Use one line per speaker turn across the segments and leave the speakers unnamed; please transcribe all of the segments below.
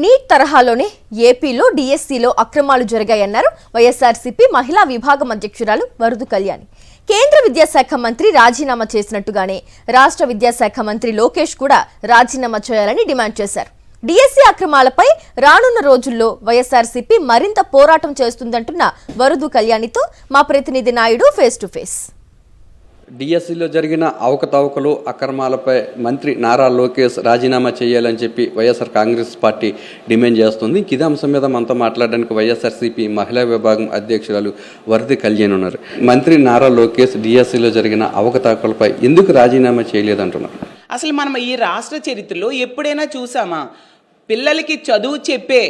Neat తరహాలోనే ఏపీలో డిఎస్సిలో అక్రమాలు జరిగాయన్నారు వైఎస్ఆర్సీపీ మహిళా విభాగం అధ్యక్షురాలు వరదు కళ్యాణి. కేంద్ర విద్యాశాఖ మంత్రి రాజీనామా చేసినట్టుగానే రాష్ట్ర విద్యాశాఖ మంత్రి లోకేష్ కూడా రాజీనామా చేయాలని డిమాండ్ చేశారు. డిఎస్సి అక్రమాలపై రానున్న రోజుల్లో వైఎస్ఆర్సీపీ మరింత పోరాటం చేస్తుందంటున్న వరదు కళ్యాణితో మా ప్రతినిధి నాయుడు ఫేస్ టు ఫేస్.
డిఎస్సిలో జరిగిన అవకతవకలు అక్రమాలపై మంత్రి నారా లోకేష్ రాజీనామా చేయాలని చెప్పి వైఎస్ఆర్ కాంగ్రెస్ పార్టీ డిమాండ్ చేస్తుంది. ఇదే అంశం మీద మనతో మాట్లాడడానికి వైఎస్ఆర్సీపీ మహిళా విభాగం అధ్యక్షురాలు వరది కళ్యాణ్ ఉన్నారు. మంత్రి నారా లోకేష్ డిఎస్సిలో జరిగిన అవకతవకలపై ఎందుకు రాజీనామా చేయలేదంటున్నారు.
అసలు మనం ఈ రాష్ట్ర చరిత్రలో ఎప్పుడైనా చూసామా? పిల్లలకి చదువు చెప్పే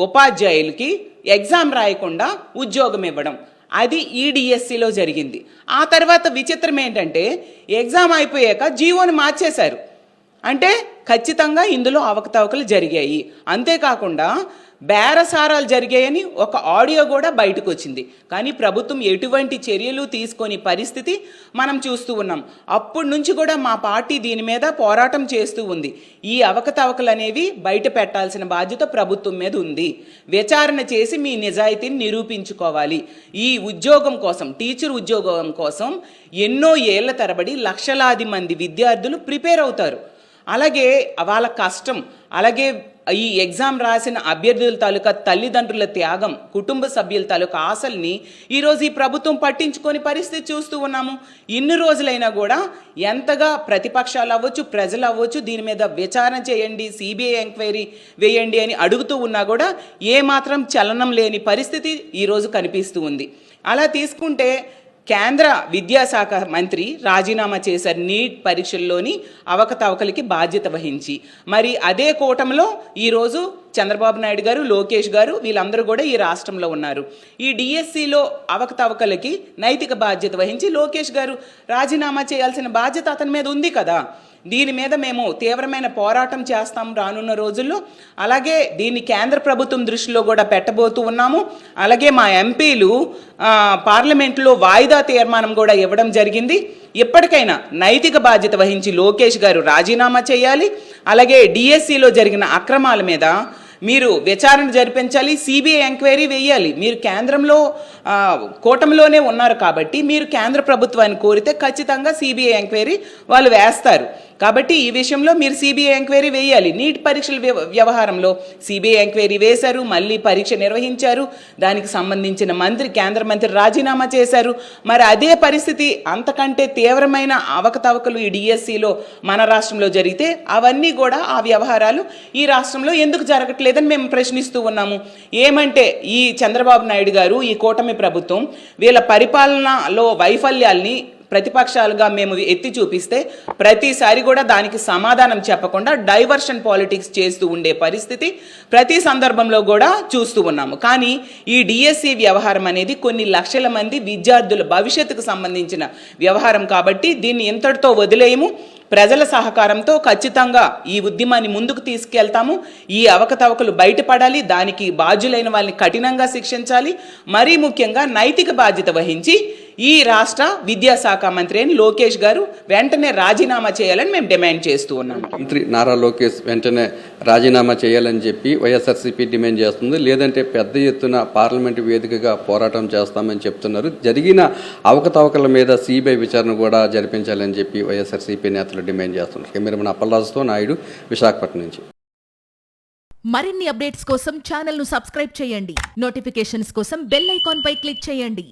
ఉపాధ్యాయులకి ఎగ్జామ్ రాయకుండా ఉద్యోగం ఇవ్వడం, అది ఈ డిఎస్సిలో జరిగింది. ఆ తర్వాత విచిత్రం ఏంటంటే ఎగ్జామ్ అయిపోయాక జీవోని మార్చేశారు. అంటే ఖచ్చితంగా ఇందులో అవకతవకలు జరిగాయి. అంతేకాకుండా బేరసారాలు జరిగాయని ఒక ఆడియో కూడా బయటకు వచ్చింది. కానీ ప్రభుత్వం ఎటువంటి చర్యలు తీసుకొని పరిస్థితి మనం చూస్తూ ఉన్నాం. అప్పటి నుంచి కూడా మా పార్టీ దీని మీద పోరాటం చేస్తూ ఉంది. ఈ అవకతవకలు అనేవి బయట పెట్టాల్సిన బాధ్యత ప్రభుత్వం మీద ఉంది. విచారణ చేసి మీ నిజాయితీని నిరూపించుకోవాలి. ఈ ఉద్యోగం కోసం, టీచర్ ఉద్యోగం కోసం ఎన్నో ఏళ్ల తరబడి లక్షలాది మంది విద్యార్థులు ప్రిపేర్ అవుతారు. అలాగే వాళ్ళ కష్టం, అలాగే ఈ ఎగ్జామ్ రాసిన అభ్యర్థుల తాలూకా తల్లిదండ్రుల త్యాగం, కుటుంబ సభ్యుల తాలూకా ఆశల్ని ఈరోజు ఈ ప్రభుత్వం పట్టించుకొని పరిస్థితి చూస్తూ ఉన్నాము. ఇన్ని రోజులైనా కూడా ఎంతగా ప్రతిపక్షాలు అవ్వచ్చు, ప్రజలు అవ్వచ్చు, దీని మీద విచారణ చేయండి, సిబిఐ ఎంక్వైరీ వేయండి అని అడుగుతూ ఉన్నా కూడా ఏమాత్రం చలనం లేని పరిస్థితి ఈరోజు కనిపిస్తూ ఉంది. అలా తీసుకుంటే కేంద్ర విద్యాశాఖ మంత్రి రాజీనామా చేశారు నీట్ పరీక్షల్లోని అవకతవకలకి బాధ్యత వహించి. మరి అదే కూటమిలో ఈరోజు చంద్రబాబు నాయుడు గారు, లోకేష్ గారు వీళ్ళందరూ కూడా ఈ రాష్ట్రంలో ఉన్నారు. ఈ డిఎస్సిలో అవకతవకలకి నైతిక బాధ్యత వహించి లోకేష్ గారు రాజీనామా చేయాల్సిన బాధ్యత అతని మీద ఉంది కదా. దీని మీద మేము తీవ్రమైన పోరాటం చేస్తాం రానున్న రోజుల్లో. అలాగే దీన్ని కేంద్ర ప్రభుత్వం దృష్టిలో కూడా పెట్టబోతూ ఉన్నాము. అలాగే మా ఎంపీలు పార్లమెంట్లో వాయిదా తీర్మానం కూడా ఇవ్వడం జరిగింది. ఎప్పటికైనా నైతిక బాధ్యత వహించి లోకేష్ గారు రాజీనామా చేయాలి. అలాగే డిఎస్సిలో జరిగిన అక్రమాల మీద మీరు విచారణ జరిపించాలి, సిబిఐ ఎంక్వైరీ వేయాలి. మీరు కేంద్రంలో కూటమిలోనే ఉన్నారు కాబట్టి మీరు కేంద్ర ప్రభుత్వాన్ని కోరితే ఖచ్చితంగా సిబిఐ ఎంక్వైరీ వాళ్ళు వేస్తారు. కాబట్టి ఈ విషయంలో మీరు సిబిఐ ఎంక్వైరీ వేయాలి. నీట్ పరీక్షల వ్యవహారంలో సిబిఐ ఎంక్వైరీ వేశారు, మళ్ళీ పరీక్ష నిర్వహించారు. దానికి సంబంధించిన కేంద్ర మంత్రి రాజీనామా చేశారు. మరి అదే పరిస్థితి, అంతకంటే తీవ్రమైన అవకతవకలు ఈ డిఎస్సిలో మన రాష్ట్రంలో జరిగితే అవన్నీ కూడా ఆ వ్యవహారాలు ఈ రాష్ట్రంలో ఎందుకు జరగట్లేదని మేము ప్రశ్నిస్తూ ఉన్నాము. ఏమంటే ఈ చంద్రబాబు నాయుడు గారు, ఈ కూటమి ప్రభుత్వం వీళ్ళ పరిపాలనలో వైఫల్యాల్ని ప్రతిపక్షాలుగా మేము ఎత్తి చూపిస్తే ప్రతిసారి కూడా దానికి సమాధానం చెప్పకుండా డైవర్షన్ పాలిటిక్స్ చేస్తూ ఉండే పరిస్థితి ప్రతి సందర్భంలో కూడా చూస్తూ ఉన్నాము. కానీ ఈ డిఎస్సి వ్యవహారం అనేది కొన్ని లక్షల మంది విద్యార్థుల భవిష్యత్తుకు సంబంధించిన వ్యవహారం కాబట్టి దీన్ని ఇంతటితో వదిలేయము. ప్రజల సహకారంతో ఖచ్చితంగా ఈ ఉద్యమాన్ని ముందుకు తీసుకెళ్తాము. ఈ అవకతవకలు బయటపడాలి, దానికి బాధ్యులైన వాళ్ళని కఠినంగా శిక్షించాలి. మరీ ముఖ్యంగా నైతిక బాధ్యత వహించి ఈ రాష్ట్ర విద్యాశాఖ మంత్రి అని లోకేష్ గారు వెంటనే రాజీనామా చేయాలని మేము డిమాండ్ చేస్తూ ఉన్నాము.
మంత్రి నారా లోకేష్ వెంటనే రాజీనామా చేయాలని చెప్పి వైఎస్ఆర్సీపీ డిమాండ్ చేస్తుంది. లేదంటే పెద్ద ఎత్తున పార్లమెంటు వేదికగా పోరాటం చేస్తామని చెప్తున్నారు. జరిగిన అవకతవకల మీద సిబిఐ విచారణ కూడా జరిపించాలని చెప్పి వైఎస్ఆర్సీపీ నేతలు డిమాండ్ చేస్తున్నారు. కెమెరామెన్ అప్పలరాజుతో నాయుడు, విశాఖపట్నం నుంచి.
మరిన్ని అప్డేట్స్ కోసం ఛానల్ ను సబ్స్క్రైబ్ చేయండి. నోటిఫికేషన్స్ కోసం బెల్ ఐకాన్ పై క్లిక్ చేయండి.